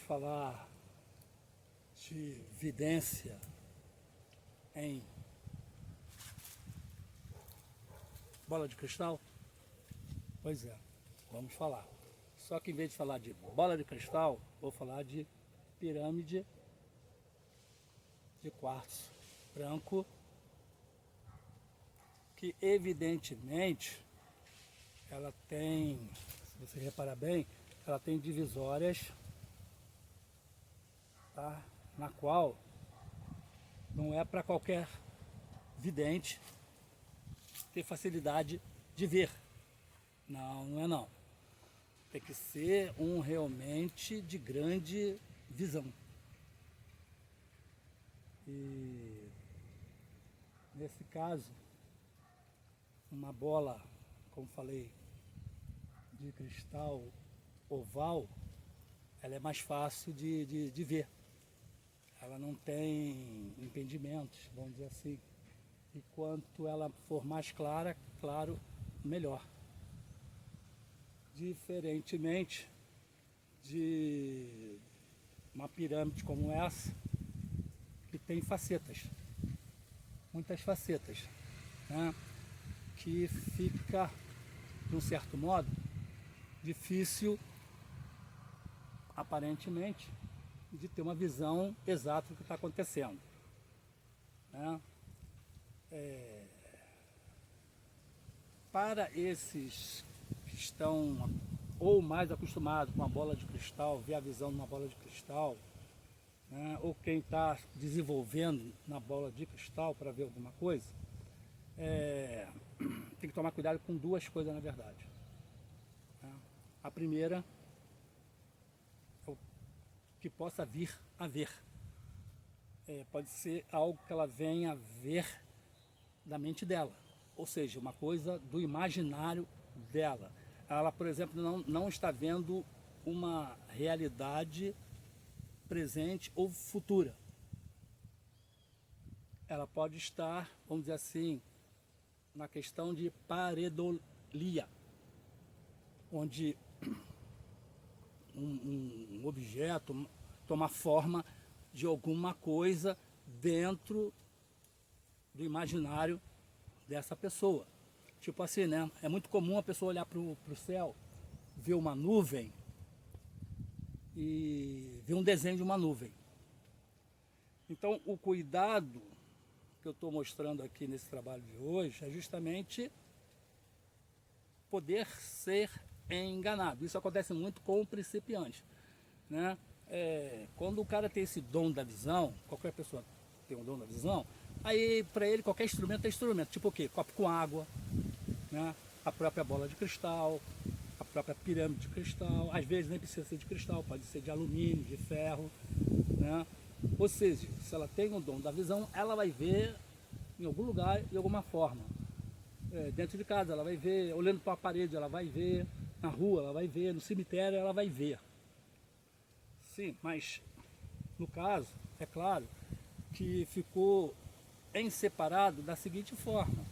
falar de vidência em bola de cristal? Pois é, vamos falar. Só que em vez de falar de bola de cristal, vou falar de pirâmide de quartzo branco, que evidentemente ela tem, se você reparar bem, ela tem divisórias, tá? Na qual não é para qualquer vidente ter facilidade de ver. Não, não é não. Tem que ser um realmente de grande visão. E nesse caso, uma bola, como falei, de cristal oval, ela é mais fácil de ver. Ela não tem impedimentos, vamos dizer assim. E quanto ela for mais clara, claro, melhor. Diferentemente de uma pirâmide como essa, que tem facetas, muitas facetas, né? Que fica, de um certo modo, difícil, aparentemente, de ter uma visão exata do que está acontecendo, né? Para esses que estão ou mais acostumados com a bola de cristal, ver a visão de uma bola de cristal, né? Ou quem está desenvolvendo na bola de cristal para ver alguma coisa, tem que tomar cuidado com duas coisas, na verdade, né? A primeira é o que possa vir a ver. Pode ser algo que ela venha a ver da mente dela, ou seja, uma coisa do imaginário dela. Ela, por exemplo, não está vendo uma realidade presente ou futura. Ela pode estar, vamos dizer assim, na questão de pareidolia, onde um objeto toma forma de alguma coisa dentro do imaginário dessa pessoa. Tipo assim, né? É muito comum a pessoa olhar para o céu, ver uma nuvem e ver um desenho de uma nuvem. Então, o cuidado que eu estou mostrando aqui nesse trabalho de hoje é justamente poder ser enganado. Isso acontece muito com o principiante, né? Quando o cara tem esse dom da visão, qualquer pessoa tem um dom da visão, aí para ele qualquer instrumento é instrumento. Tipo o quê? Copo com água, né? A própria bola de cristal, a própria pirâmide de cristal. Às vezes nem precisa ser de cristal, pode ser de alumínio, de ferro, né? Ou seja, se ela tem o dom da visão, ela vai ver em algum lugar, de alguma forma. Dentro de casa ela vai ver, olhando para a parede ela vai ver, na rua ela vai ver, no cemitério ela vai ver. Sim, mas no caso, é claro, que ficou em separado da seguinte forma: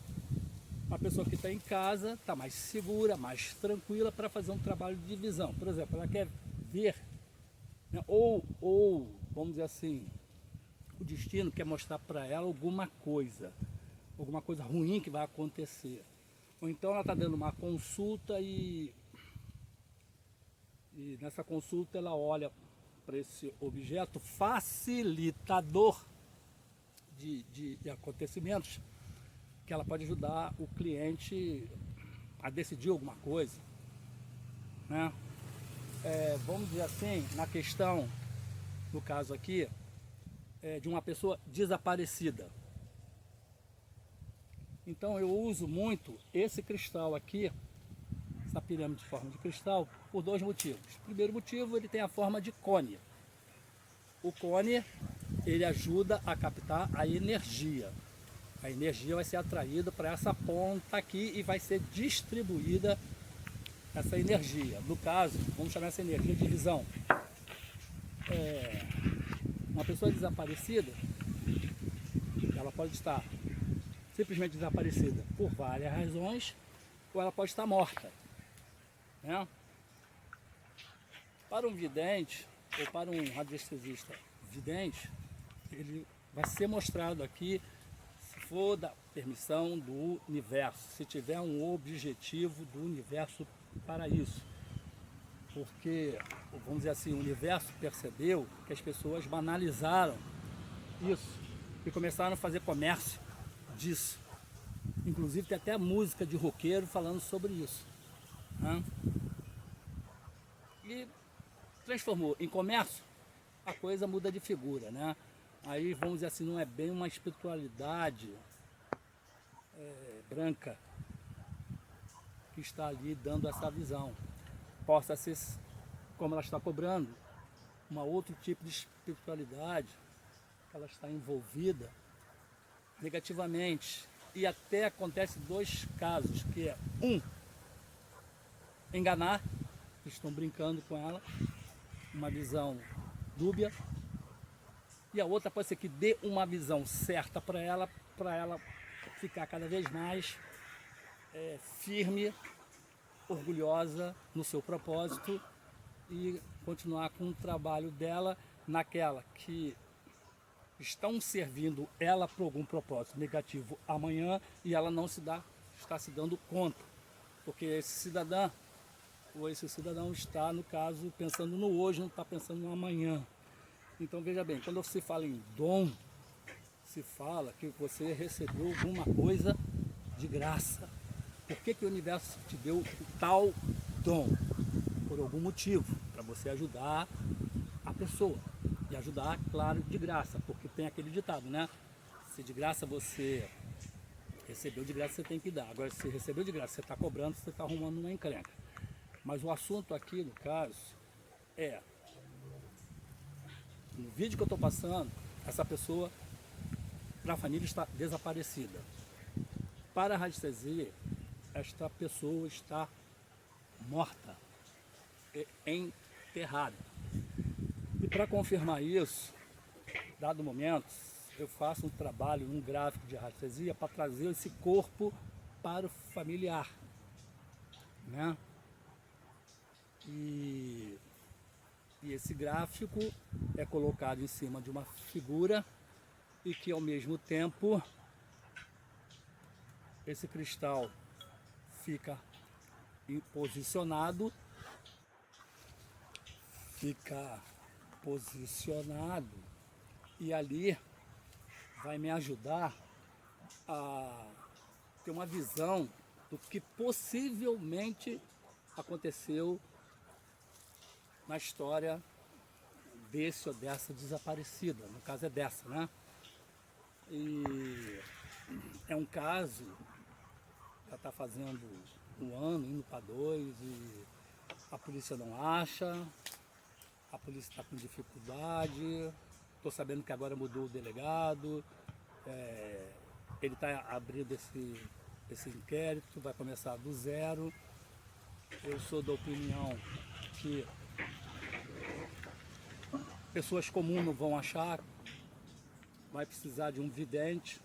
a pessoa que está em casa está mais segura, mais tranquila para fazer um trabalho de visão. Por exemplo, ela quer ver, né, ou vamos dizer assim, o destino quer mostrar para ela alguma coisa ruim que vai acontecer. Ou então ela está dando uma consulta e nessa consulta ela olha para esse objeto facilitador de acontecimentos, que ela pode ajudar o cliente a decidir alguma coisa, né? Vamos dizer assim, na questão, no caso aqui, de uma pessoa desaparecida. Então eu uso muito esse cristal aqui, essa pirâmide de forma de cristal, por dois motivos. Primeiro motivo, ele tem a forma de cone. O cone, ele ajuda a captar a energia. A energia vai ser atraída para essa ponta aqui e vai ser distribuída essa energia. No caso, vamos chamar essa energia de visão. Uma pessoa desaparecida, ela pode estar simplesmente desaparecida por várias razões, ou ela pode estar morta, né? Para um vidente, ou para um radiestesista vidente, ele vai ser mostrado aqui, se for da permissão do universo, se tiver um objetivo do universo para isso. Porque, vamos dizer assim, o universo percebeu que as pessoas banalizaram isso e começaram a fazer comércio disso. Inclusive tem até música de roqueiro falando sobre isso, né? E transformou em comércio, a coisa muda de figura, né? Aí, vamos dizer assim, não é bem uma espiritualidade branca que está ali dando essa visão. Possa ser, como ela está cobrando, uma outro tipo de espiritualidade, que ela está envolvida negativamente. E até acontece dois casos, que é enganar, estão brincando com ela, uma visão dúbia, e a outra pode ser que dê uma visão certa para ela ficar cada vez mais firme, orgulhosa no seu propósito e continuar com o trabalho dela naquela que estão servindo ela por algum propósito negativo amanhã e ela não está se dando conta, porque esse cidadão está, no caso, pensando no hoje, não está pensando no amanhã. Então veja bem, quando se fala em dom, se fala que você recebeu alguma coisa de graça. Por que o universo te deu o tal dom? Por algum motivo, para você ajudar a pessoa. E ajudar, claro, de graça, porque tem aquele ditado, né? Se de graça você recebeu, de graça você tem que dar. Agora, se recebeu de graça, você está cobrando, você está arrumando uma encrenca. Mas o assunto aqui, no caso, é... No vídeo que eu estou passando, essa pessoa, para a família, está desaparecida. Para a radiestesia, esta pessoa está morta, enterrada. E para confirmar isso, dado o momento, eu faço um trabalho, um gráfico de radiestesia para trazer esse corpo para o familiar, né? E esse gráfico é colocado em cima de uma figura e que ao mesmo tempo esse cristal fica posicionado, e ali vai me ajudar a ter uma visão do que possivelmente aconteceu na história desse ou dessa desaparecida. No caso é dessa, né? E é um caso, já está fazendo 1 ano, indo para 2, e a polícia não acha, a polícia está com dificuldade, estou sabendo que agora mudou o delegado, ele está abrindo esse inquérito, vai começar do zero. Eu sou da opinião que pessoas comuns não vão achar, vai precisar de um vidente,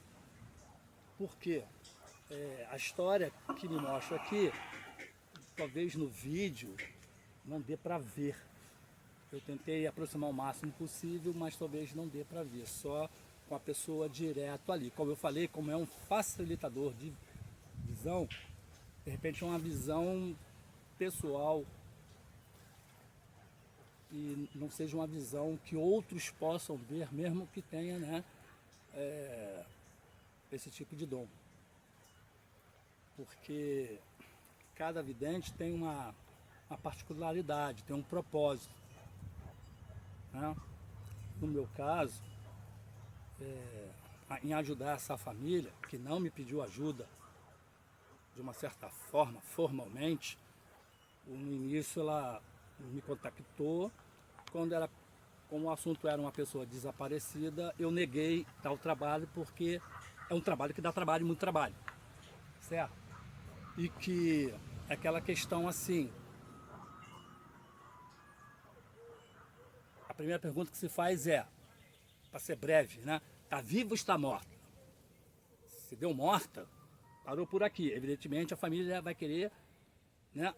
porque a história que me mostra aqui, talvez no vídeo não dê para ver. Eu tentei aproximar o máximo possível, mas talvez não dê para ver, só com a pessoa direto ali. Como eu falei, como é um facilitador de visão, de repente é uma visão pessoal e não seja uma visão que outros possam ver, mesmo que tenha, né, esse tipo de dom. Porque cada vidente tem uma particularidade, tem um propósito, né? No meu caso, em ajudar essa família, que não me pediu ajuda, de uma certa forma, formalmente, no início ela me contactou, como o assunto era uma pessoa desaparecida, eu neguei tal trabalho, porque é um trabalho que dá trabalho, muito trabalho, certo? E que é aquela questão assim, a primeira pergunta que se faz é, para ser breve, né? Está viva ou está morta? Se deu morta, parou por aqui. Evidentemente a família vai querer, né,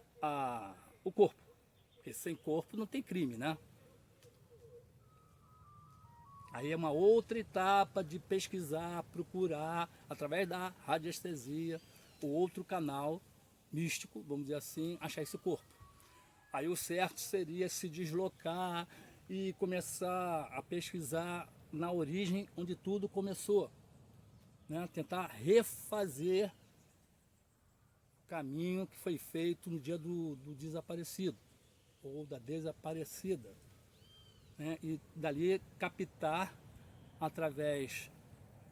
o corpo, porque sem corpo não tem crime, né? Aí é uma outra etapa de pesquisar, procurar, através da radiestesia, o outro canal místico, vamos dizer assim, achar esse corpo. Aí o certo seria se deslocar e começar a pesquisar na origem onde tudo começou, né? Tentar refazer o caminho que foi feito no dia do desaparecido ou da desaparecida, né? E dali captar através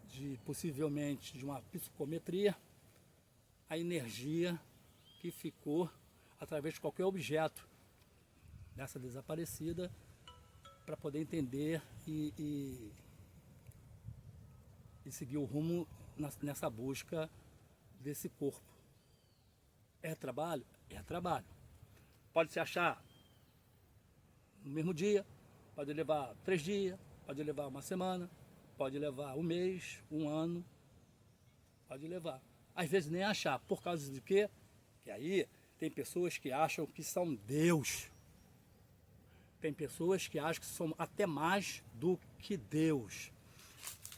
de possivelmente de uma psicometria a energia que ficou através de qualquer objeto dessa desaparecida, para poder entender e seguir o rumo nessa busca desse corpo. É trabalho? É trabalho. Pode se achar no mesmo dia, pode levar 3 dias, pode levar uma semana, pode levar um mês, um ano, pode levar. Às vezes nem achar, por causa de quê? Que aí tem pessoas que acham que são Deus. Tem pessoas que acham que são até mais do que Deus.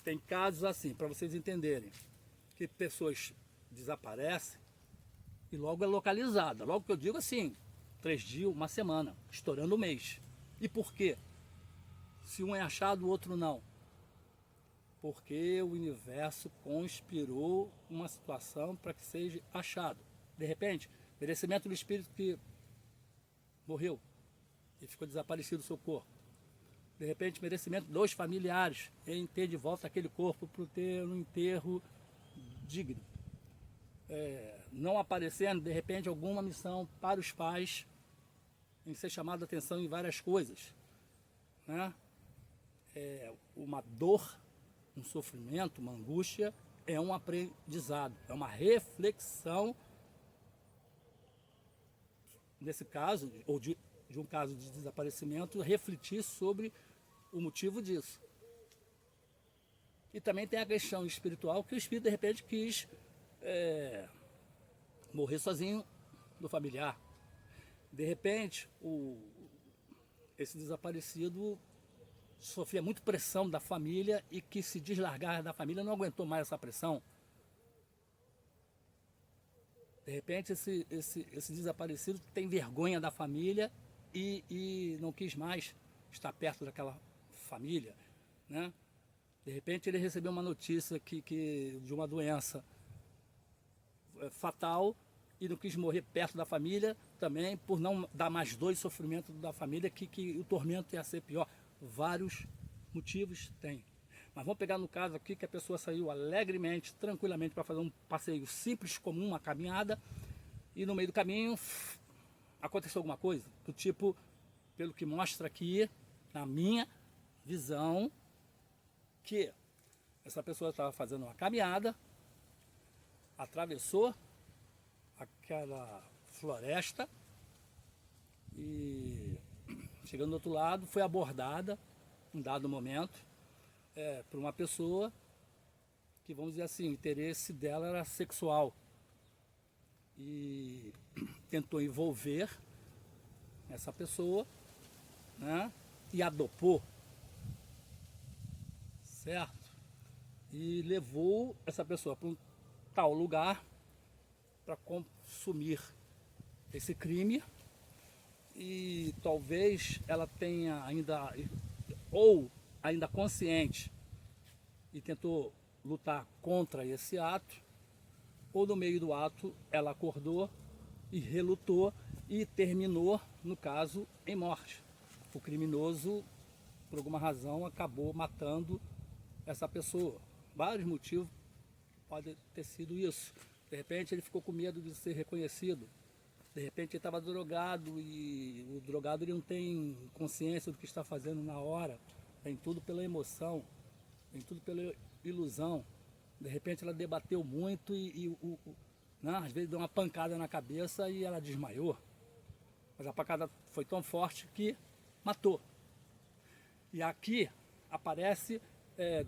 Tem casos assim, para vocês entenderem, que pessoas desaparecem e logo é localizada. Logo que eu digo assim, 3 dias, uma semana, estourando o mês. E por quê? Se um é achado, o outro não. Porque o universo conspirou uma situação para que seja achado. De repente, merecimento do espírito que morreu e ficou desaparecido o seu corpo. De repente, merecimento dos familiares em ter de volta aquele corpo para ter um enterro digno. Não aparecendo, de repente, alguma missão para os pais em ser chamado a atenção em várias coisas, né? Uma dor, um sofrimento, uma angústia, é um aprendizado, é uma reflexão, nesse caso, ou de um caso de desaparecimento, refletir sobre o motivo disso. E também tem a questão espiritual, que o espírito de repente quis morrer sozinho do familiar. De repente, esse desaparecido sofria muito pressão da família e que se deslargar da família não aguentou mais essa pressão. De repente, esse desaparecido tem vergonha da família e não quis mais estar perto daquela família, né? De repente, ele recebeu uma notícia de uma doença fatal e não quis morrer perto da família também, por não dar mais dor e sofrimento da família, que o tormento ia ser pior. Vários motivos tem. Mas vamos pegar no caso aqui que a pessoa saiu alegremente, tranquilamente, para fazer um passeio simples, comum, uma caminhada, e no meio do caminho aconteceu alguma coisa, do tipo, pelo que mostra aqui, na minha visão, que essa pessoa estava fazendo uma caminhada, atravessou aquela floresta e chegando do outro lado, foi abordada em dado momento por uma pessoa que, vamos dizer assim, o interesse dela era sexual e tentou envolver essa pessoa, né, e adopou, certo? E levou essa pessoa para um tal lugar para consumir esse crime, e talvez ela tenha ainda, ou ainda consciente, e tentou lutar contra esse ato, ou no meio do ato ela acordou e relutou e terminou, no caso, em morte. O criminoso, por alguma razão, acabou matando essa pessoa. Vários motivos podem ter sido isso. De repente ele ficou com medo de ser reconhecido. De repente ele estava drogado e o drogado ele não tem consciência do que está fazendo na hora. Vem tudo pela emoção, vem tudo pela ilusão. De repente ela debateu muito não, às vezes deu uma pancada na cabeça e ela desmaiou. Mas a pancada foi tão forte que matou. E aqui aparece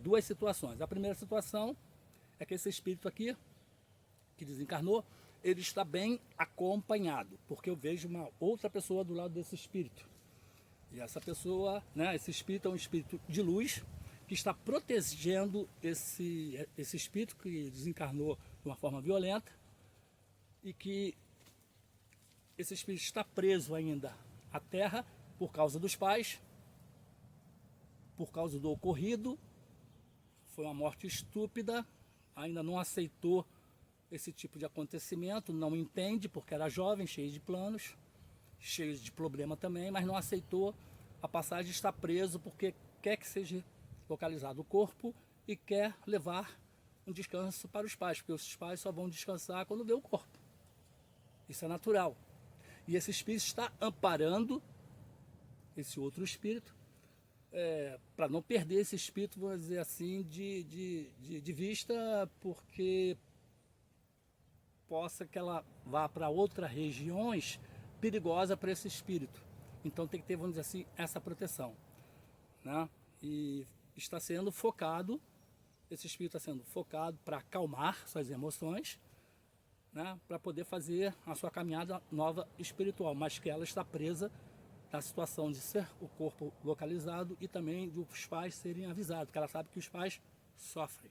duas situações. A primeira situação é que esse espírito aqui, que desencarnou, ele está bem acompanhado, porque eu vejo uma outra pessoa do lado desse espírito. E essa pessoa, né, esse espírito é um espírito de luz, que está protegendo esse espírito que desencarnou de uma forma violenta e que esse espírito está preso ainda à terra por causa dos pais, por causa do ocorrido. Foi uma morte estúpida, ainda não aceitou esse tipo de acontecimento, não entende porque era jovem, cheio de planos, cheio de problema também, mas não aceitou a passagem, está preso porque quer que seja localizado o corpo e quer levar um descanso para os pais, porque os pais só vão descansar quando vê o corpo. Isso é natural. E esse espírito está amparando esse outro espírito, para não perder esse espírito, vamos dizer assim, de vista, porque possa que ela vá para outras regiões perigosas para esse espírito. Então tem que ter, vamos dizer assim, essa proteção, né? E está sendo focado, esse espírito está sendo focado para acalmar suas emoções, né? Para poder fazer a sua caminhada nova espiritual, mas que ela está presa na situação de ser o corpo localizado e também dos pais serem avisados, porque ela sabe que os pais sofrem.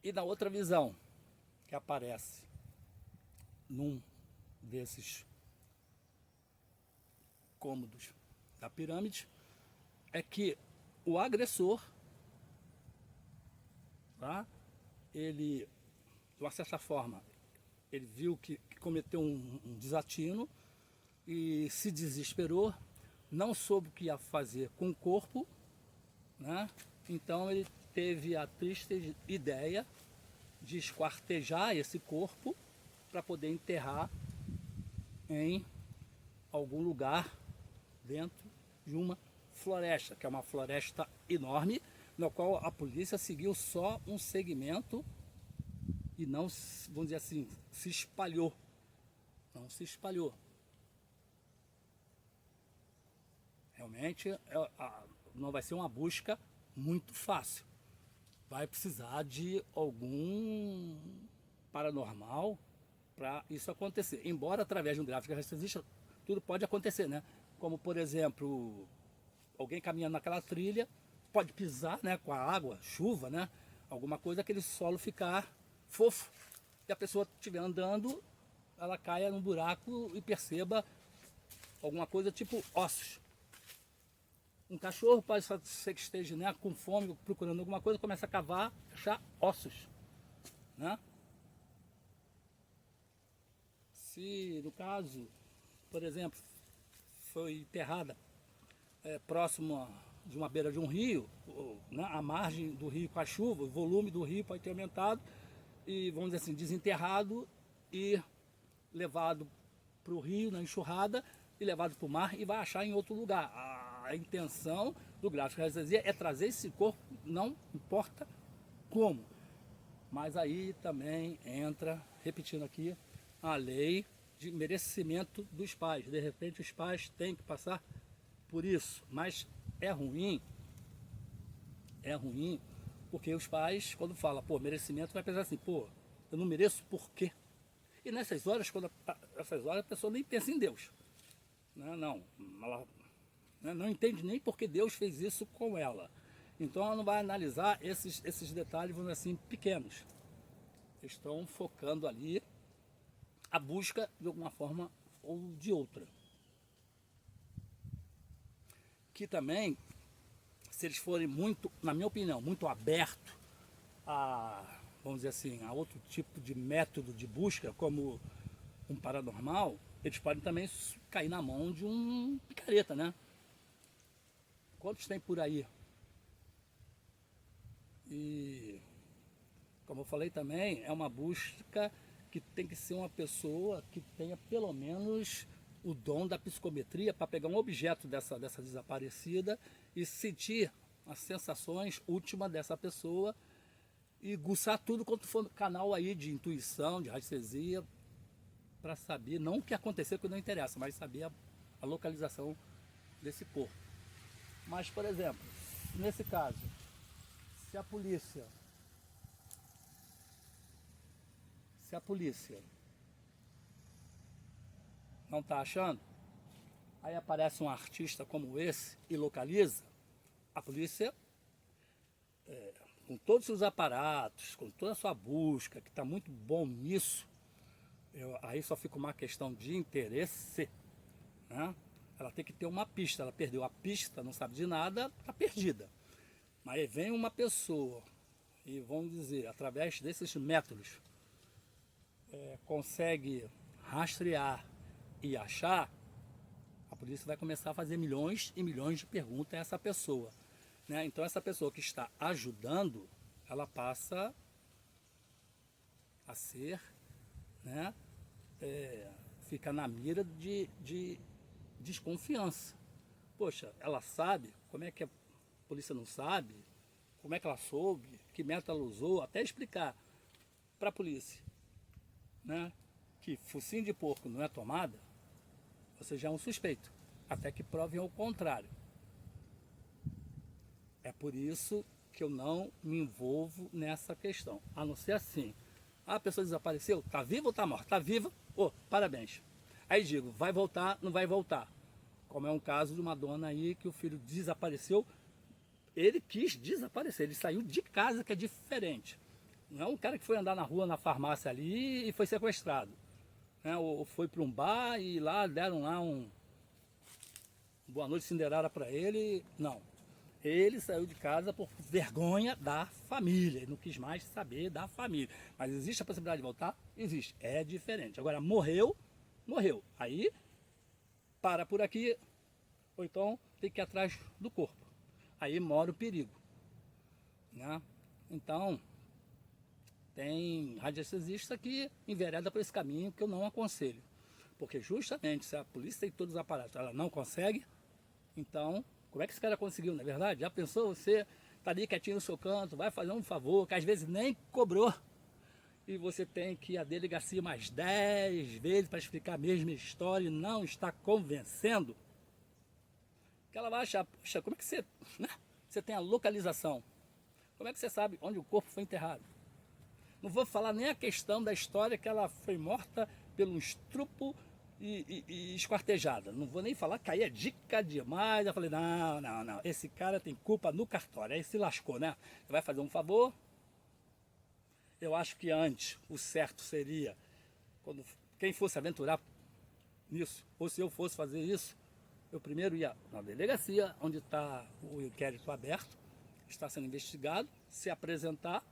E na outra visão que aparece num desses cômodos da pirâmide é que o agressor, tá? Ele, de uma certa forma, ele viu que cometeu um desatino e se desesperou, não soube o que ia fazer com o corpo, né? Então ele teve a triste ideia de esquartejar esse corpo para poder enterrar em algum lugar dentro de uma floresta, que é uma floresta enorme, na qual a polícia seguiu só um segmento e não, vamos dizer assim, se espalhou. Não se espalhou. Realmente não vai ser uma busca muito fácil. Vai precisar de algum paranormal para isso acontecer. Embora através de um gráfico radiestesia tudo pode acontecer, né? Como por exemplo, alguém caminhando naquela trilha, pode pisar, né, com a água, chuva, né? Alguma coisa, aquele solo ficar fofo. E a pessoa estiver andando, ela caia num buraco e perceba alguma coisa tipo ossos. Um cachorro pode ser que esteja, né, com fome, procurando alguma coisa, começa a cavar, achar ossos, né? Se no caso, por exemplo, foi enterrada próximo de uma beira de um rio, né, a margem do rio com a chuva, o volume do rio pode ter aumentado e, vamos dizer assim, desenterrado e levado para o rio na enxurrada e levado para o mar e vai achar em outro lugar. A intenção do gráfico radiestesia é trazer esse corpo, não importa como. Mas aí também entra, repetindo aqui, a lei de merecimento dos pais. De repente os pais têm que passar por isso, mas é ruim, porque os pais, quando falam, pô, merecimento, vai pensar assim, pô, eu não mereço por quê? E nessas horas, a pessoa nem pensa em Deus. Não, ela não entende nem porque Deus fez isso com ela. Então ela não vai analisar esses detalhes, vamos dizer assim, pequenos. Estão focando ali a busca de alguma forma ou de outra. Que também, se eles forem muito, na minha opinião, muito abertos a, vamos dizer assim, a outro tipo de método de busca, como um paranormal, eles podem também cair na mão de um picareta, né? Quantos tem por aí? E, como eu falei também, é uma busca que tem que ser uma pessoa que tenha pelo menos o dom da psicometria para pegar um objeto dessa desaparecida e sentir as sensações últimas dessa pessoa e guçar tudo quanto for no canal aí de intuição, de radiestesia, para saber, não o que aconteceu que não interessa, mas saber a localização desse corpo. Mas, por exemplo, nesse caso, se a polícia não está achando, aí aparece um artista como esse e localiza, A polícia, com todos os seus aparatos, com toda a sua busca, que está muito bom nisso, aí só fica uma questão de interesse, né? Ela tem que ter uma pista, ela perdeu a pista, não sabe de nada, está perdida. Mas aí vem uma pessoa e, vamos dizer, através desses métodos, consegue rastrear e achar, a polícia vai começar a fazer milhões e milhões de perguntas a essa pessoa, né? Então essa pessoa que está ajudando, ela passa a ser, né, fica na mira de desconfiança. Poxa, ela sabe, como é que a polícia não sabe? Como é que ela soube? Que método ela usou? Até explicar para a polícia, né, que focinho de porco não é tomada, você já é um suspeito, até que provem o contrário. É por isso que eu não me envolvo nessa questão, a não ser assim. A pessoa desapareceu, está viva ou está morta? Está viva? Parabéns. Aí digo, vai voltar, não vai voltar. Como é um caso de uma dona aí que o filho desapareceu, ele quis desaparecer, ele saiu de casa, que é diferente. Não é um cara que foi andar na rua, na farmácia ali e foi sequestrado, né? Ou foi para um bar e lá deram lá um boa noite Cinderela para ele. Não. Ele saiu de casa por vergonha da família, ele não quis mais saber da família. Mas existe a possibilidade de voltar? Existe, é diferente. Agora, morreu, morreu. Aí, para por aqui, ou então tem que ir atrás do corpo. Aí mora o perigo, né? Então, tem radiestesista que envereda por esse caminho que eu não aconselho. Porque justamente se a polícia tem todos os aparatos, ela não consegue, então, como é que esse cara conseguiu, não é verdade? Já pensou, você tá ali quietinho no seu canto, vai fazer um favor, que às vezes nem cobrou, e você tem que ir à delegacia mais 10 vezes para explicar a mesma história e não está convencendo, que ela vai achar, poxa, como é que você, né? Você tem a localização, como é que você sabe onde o corpo foi enterrado? Não vou falar nem a questão da história que ela foi morta pelo estrupo e esquartejada. Não vou nem falar que aí é dica demais. Eu falei, não, esse cara tem culpa no cartório. Aí se lascou, né? Você vai fazer um favor? Eu acho que antes o certo seria, quando quem fosse aventurar nisso, ou se eu fosse fazer isso, eu primeiro ia na delegacia, onde está o inquérito aberto, está sendo investigado, se apresentar,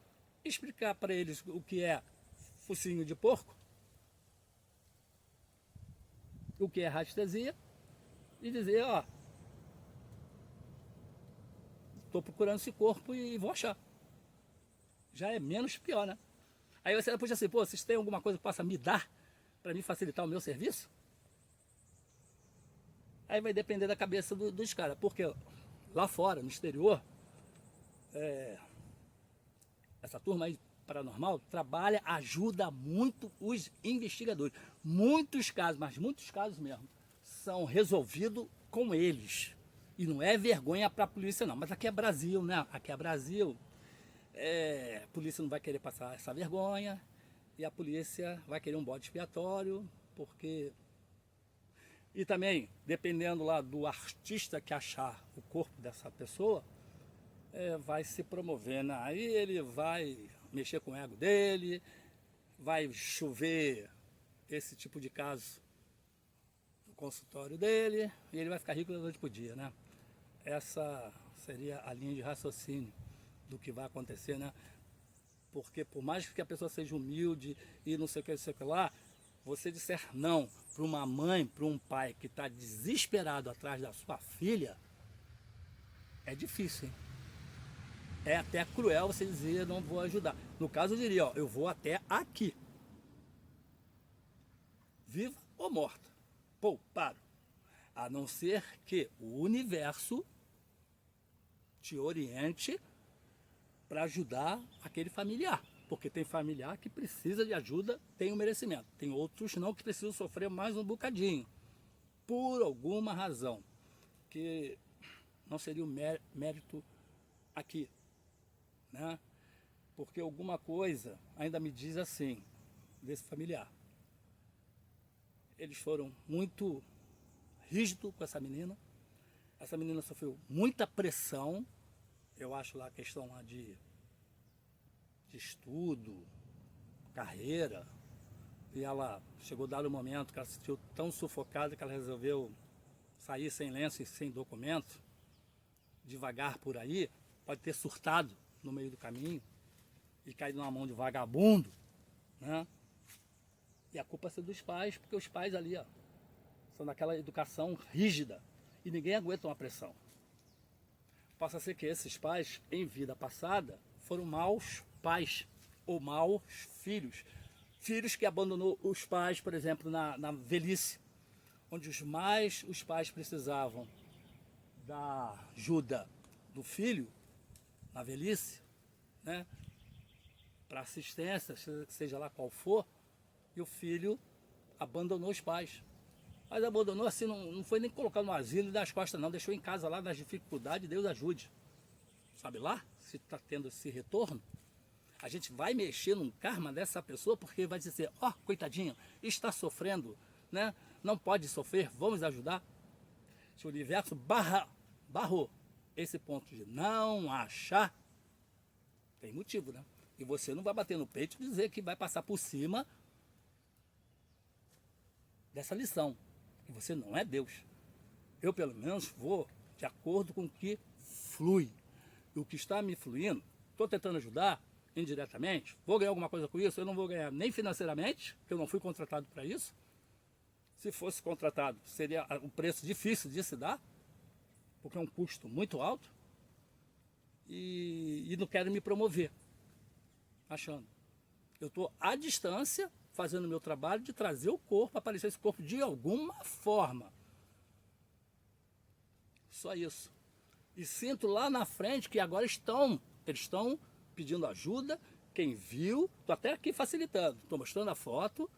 explicar para eles o que é focinho de porco, o que é radiestesia, e dizer, ó, estou procurando esse corpo e vou achar. Já é menos pior, né? Aí você puxa assim, pô, vocês têm alguma coisa que possa me dar para me facilitar o meu serviço? Aí vai depender da cabeça dos caras, porque lá fora, no exterior, essa turma aí paranormal trabalha, ajuda muito os investigadores. Muitos casos, mas muitos casos mesmo, são resolvidos com eles. E não é vergonha para a polícia não, mas aqui é Brasil, né? Aqui é Brasil, a polícia não vai querer passar essa vergonha e a polícia vai querer um bode expiatório, porque... E também, dependendo lá do artista que achar o corpo dessa pessoa, vai se promovendo. Aí ele vai mexer com o ego dele, vai chover esse tipo de caso no consultório dele, e ele vai ficar rico da noite pro dia, né? Essa seria a linha de raciocínio do que vai acontecer, né? Porque por mais que a pessoa seja humilde e não sei o que, não sei o que lá, você disser não para uma mãe, para um pai que está desesperado atrás da sua filha, é difícil, hein? É até cruel você dizer, não vou ajudar. No caso eu diria, ó, eu vou até aqui. Viva ou morta. Pô, paro. A não ser que o universo te oriente para ajudar aquele familiar. Porque tem familiar que precisa de ajuda, tem um merecimento. Tem outros não, que precisam sofrer mais um bocadinho. Por alguma razão. Que não seria o mérito aqui, né? Porque alguma coisa ainda me diz assim, desse familiar. Eles foram muito rígidos com essa menina Essa menina sofreu muita pressão, eu acho lá a questão lá de estudo, carreira, e ela chegou dado o momento que ela se sentiu tão sufocada que ela resolveu sair sem lenço e sem documento, devagar por aí, pode ter surtado no meio do caminho e caído na mão de vagabundo, né? E a culpa é dos pais, porque os pais ali, ó, são daquela educação rígida e ninguém aguenta uma pressão. Possa ser que esses pais, em vida passada, foram maus pais ou maus filhos. Filhos que abandonou os pais, por exemplo, na velhice, onde os pais precisavam da ajuda do filho, na velhice, né, para assistência, seja lá qual for, e o filho abandonou os pais. Mas abandonou assim, não foi nem colocado no asilo e das costas não, deixou em casa lá nas dificuldades, Deus ajude. Sabe lá, se está tendo esse retorno, a gente vai mexer num karma dessa pessoa porque vai dizer, ó, coitadinho, está sofrendo, né? Não pode sofrer, vamos ajudar. Se o universo barrou esse ponto de não achar, tem motivo, né? E você não vai bater no peito e dizer que vai passar por cima dessa lição. E você não é Deus. Eu, pelo menos, vou de acordo com o que flui. E o que está me fluindo, estou tentando ajudar indiretamente, vou ganhar alguma coisa com isso, eu não vou ganhar nem financeiramente, porque eu não fui contratado para isso. Se fosse contratado, seria um preço difícil de se dar, porque é um custo muito alto, e não quero me promover, achando. Eu estou à distância, fazendo o meu trabalho de trazer o corpo, aparecer esse corpo de alguma forma. Só isso. E sinto lá na frente que agora eles estão pedindo ajuda. Quem viu, estou até aqui facilitando, estou mostrando a foto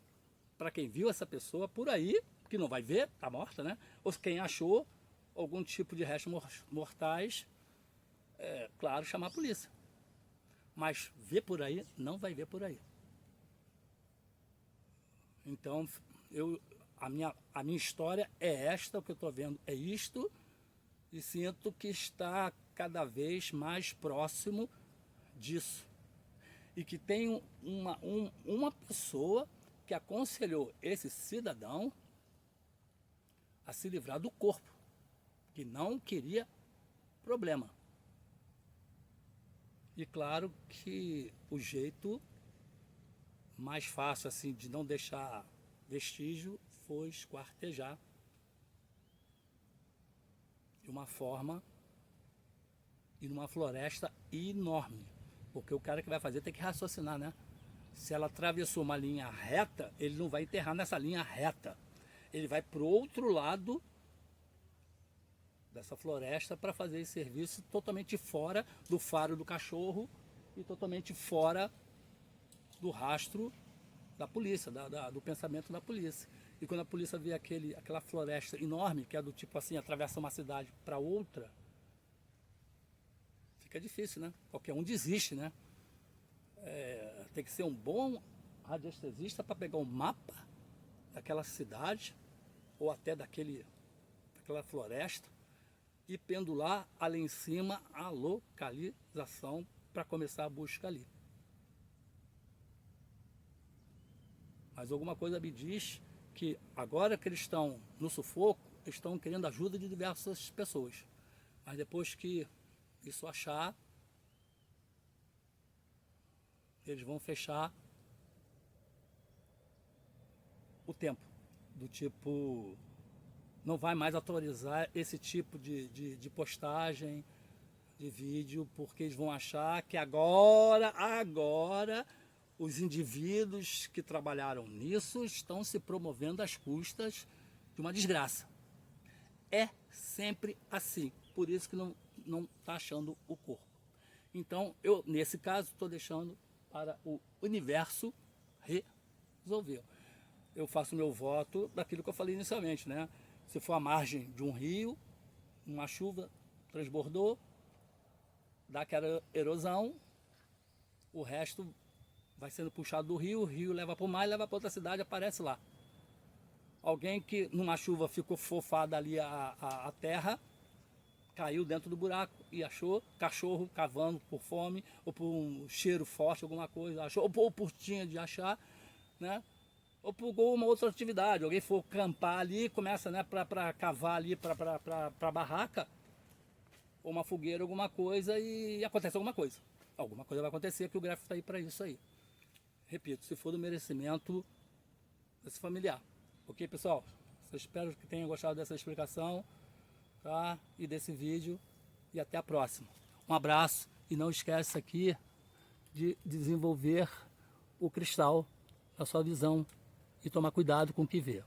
para quem viu essa pessoa por aí, que não vai ver, está morta, né? Ou quem achou algum tipo de restos mortais, claro, chamar a polícia. Mas ver por aí, não vai ver por aí. Então, a minha história é esta, o que eu estou vendo é isto, e sinto que está cada vez mais próximo disso. E que tem uma pessoa que aconselhou esse cidadão a se livrar do corpo, que não queria problema. E claro que o jeito mais fácil assim de não deixar vestígio foi esquartejar de uma forma e numa floresta enorme, porque o cara que vai fazer tem que raciocinar, né? Se ela atravessou uma linha reta, ele não vai enterrar nessa linha reta, ele vai para o outro lado dessa floresta para fazer esse serviço totalmente fora do faro do cachorro e totalmente fora do rastro da polícia, do pensamento da polícia. E quando a polícia vê aquela floresta enorme, que é do tipo assim, atravessa uma cidade para outra, fica difícil, né? Qualquer um desiste, né? Tem que ser um bom radiestesista para pegar um mapa daquela cidade ou até daquela floresta e pendular ali em cima a localização para começar a busca ali. Mas alguma coisa me diz que agora que eles estão no sufoco, estão querendo ajuda de diversas pessoas. Mas depois que isso achar, eles vão fechar o tempo. Do tipo, não vai mais autorizar esse tipo de postagem, de vídeo, porque eles vão achar que agora os indivíduos que trabalharam nisso estão se promovendo às custas de uma desgraça. É sempre assim, por isso que não está achando o corpo. Então, eu, nesse caso, estou deixando para o universo resolver. Eu faço meu voto daquilo que eu falei inicialmente, né? Se for a margem de um rio, uma chuva transbordou, dá aquela erosão, o resto vai sendo puxado do rio, o rio leva para o mar e leva para outra cidade, aparece lá. Alguém que numa chuva ficou fofada ali a terra, caiu dentro do buraco e achou cachorro cavando por fome, ou por um cheiro forte, alguma coisa, achou, ou por tinha de achar, né? Ou por alguma outra atividade, alguém for campar ali, começa, né, para cavar ali para barraca, ou uma fogueira, alguma coisa, e acontece alguma coisa. Alguma coisa vai acontecer, que o gráfico está aí para isso aí. Repito, se for do merecimento desse familiar. Ok, pessoal? Eu espero que tenham gostado dessa explicação, tá? E desse vídeo. E até a próxima. Um abraço e não esquece aqui de desenvolver o cristal na sua visão e tomar cuidado com o que vê.